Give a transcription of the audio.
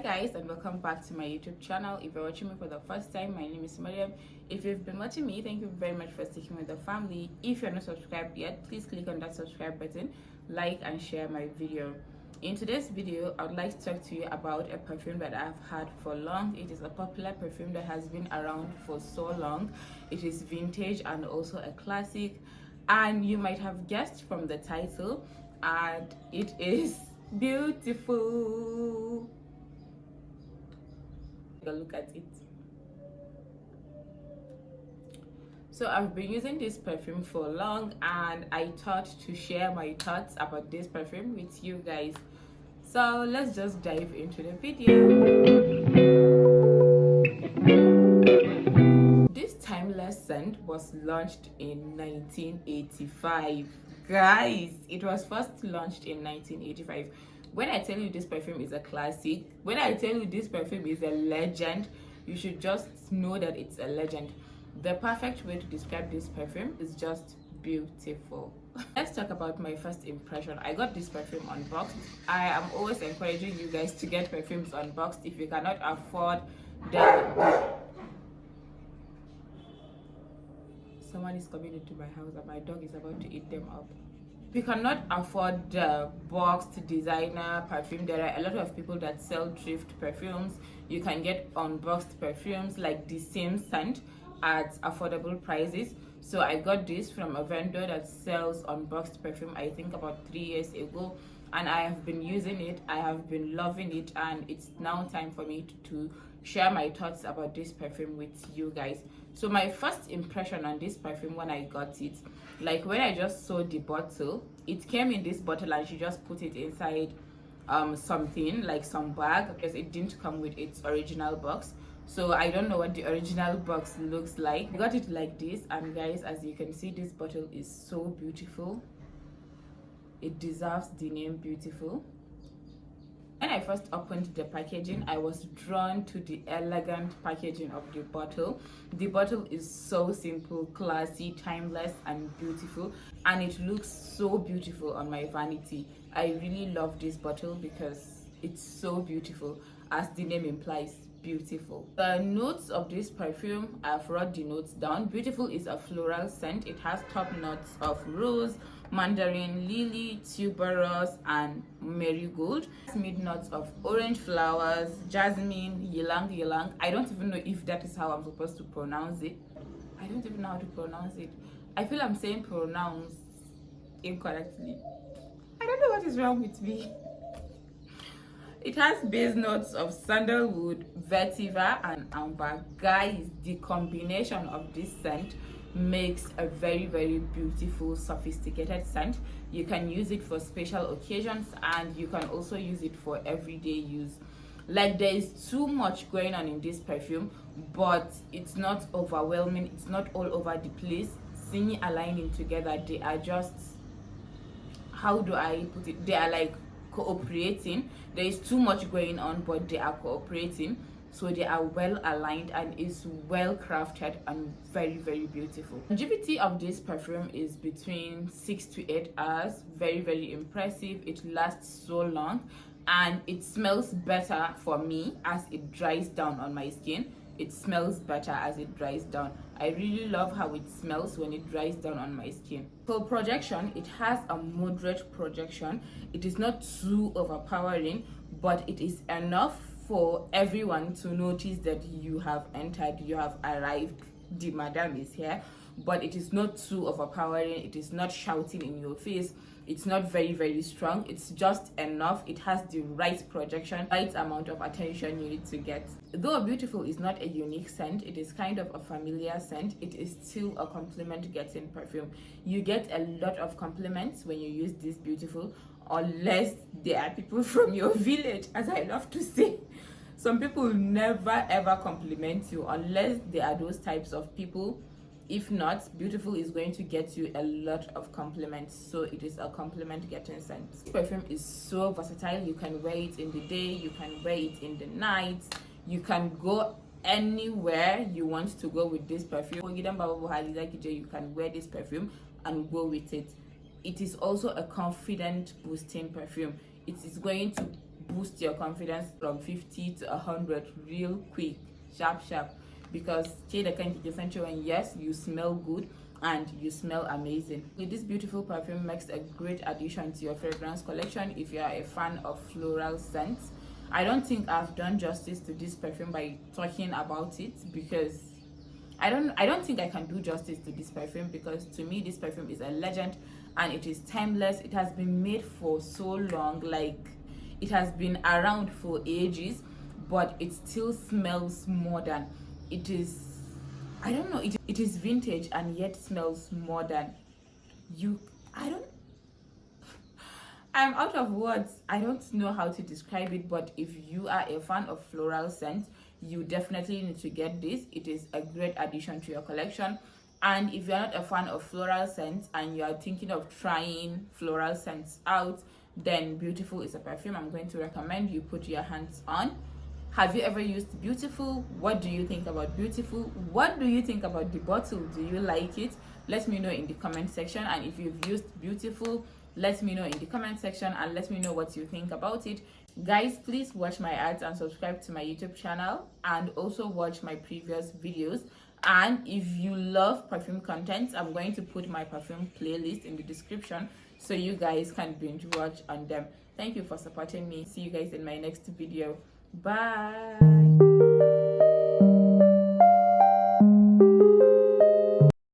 guys, and welcome back to my YouTube channel. If you're watching me for the first time, my name is Mariam. If you've been watching me, thank you very much for sticking with the family. If you're not subscribed yet, please click on that subscribe button, like and share my video. In today's video, I would like to talk to you about a perfume that I've had for long. It is a popular perfume that has been around for so long. It is vintage and also a classic, and you might have guessed from the title, and it is beautiful. Take a look at it. So I've been using this perfume for long, and I thought to share my thoughts about this perfume with you guys. So let's just dive into the video. This timeless scent was launched in 1985. Guys, it was first launched in 1985. When I tell you this perfume is a classic, when I tell you this perfume is a legend, you should just know that it's a legend. The perfect way to describe this perfume is just beautiful. Let's talk about my first impression. I got this perfume unboxed. I am always encouraging you guys to get perfumes unboxed. If you cannot afford someone is coming into my house and my dog is about to eat them up. If you cannot afford the boxed designer perfume, there are a lot of people that sell thrift perfumes. You can get unboxed perfumes like the same scent at affordable prices. So I got this from a vendor that sells unboxed perfume, I think about 3 years ago, and I have been using it. I have been loving it, and it's now time for me to share my thoughts about this perfume with you guys. So my first impression on this perfume when I got it, like when I just saw the bottle, it came in this bottle and she just put it inside something like some bag, because it didn't come with its original box. So I don't know what the original box looks like. I got it like this, and guys, as you can see, this bottle is so beautiful. It deserves the name beautiful. When I first opened the packaging, I was drawn to the elegant packaging of the bottle. The bottle is so simple, classy, timeless and beautiful, and it looks so beautiful on my vanity. I really love this bottle because it's so beautiful, as the name implies, beautiful. The notes of this perfume, I've wrote the notes down. Beautiful is a floral scent. It has top notes of rose, mandarin, lily, tuberose and marigold. Mid notes of orange flowers, jasmine, ylang ylang. I don't even know if that is how I'm supposed to pronounce it. I don't even know how to pronounce it. I feel I'm saying pronounce incorrectly. I don't know what is wrong with me. It has base notes of sandalwood, vetiver and amber. Guys, the combination of this scent makes a very beautiful, sophisticated scent. You can use it for special occasions, and you can also use it for everyday use. Like, there is too much going on in this perfume, but it's not overwhelming. It's not all over the place. Seeing aligning together, they are just, how do I put it, they are like cooperating. There is too much going on, but they are cooperating, so they are well aligned, and is well crafted and very beautiful. Longevity of this perfume is between 6 to 8 hours. Very impressive. It lasts so long, and it smells better for me as it dries down on my skin. It smells better as it dries down. I really love how it smells when it dries down on my skin. For projection, it has a moderate projection. It is not too overpowering, but it is enough for everyone to notice that you have entered, you have arrived, the madam is here. But it is not too overpowering. It is not shouting in your face. It's not very strong. It's just enough. It has the right projection, right amount of attention you need to get. Though beautiful is not a unique scent, it is kind of a familiar scent. It is still a compliment getting perfume. You get a lot of compliments when you use this beautiful, unless they are people from your village, as I love to say. Some people never ever compliment you unless they are those types of people. If not, beautiful is going to get you a lot of compliments. So it is a compliment getting scent. This perfume is so versatile. You can wear it in the day, you can wear it in the night, you can go anywhere you want to go with this perfume. You can wear this perfume and go with it. It is also a confident boosting perfume. It is going to boost your confidence from 50 to 100 real quick, sharp. Because yes, you smell good and you smell amazing. This beautiful perfume makes a great addition to your fragrance collection if you are a fan of floral scents. I don't think I've done justice to this perfume by talking about it, because I don't think I can do justice to this perfume, because to me this perfume is a legend and it is timeless. It has been made for so long, like it has been around for ages, but it still smells modern. It is, I don't know, it is vintage and yet smells modern. I'm out of words. I don't know how to describe it, but if you are a fan of floral scents, you definitely need to get this. It is a great addition to your collection. And if you're not a fan of floral scents and you are thinking of trying floral scents out, then Beautiful is a perfume I'm going to recommend you put your hands on. Have you ever used Beautiful? What do you think about Beautiful? What do you think about the bottle? Do you like it? Let me know in the comment section. And if you've used Beautiful, let me know in the comment section and let me know what you think about it. Guys, please watch my ads and subscribe to my YouTube channel, and also watch my previous videos. And if you love perfume content, I'm going to put my perfume playlist in the description so you guys can binge watch on them. Thank you for supporting me. See you guys in my next video. Bye.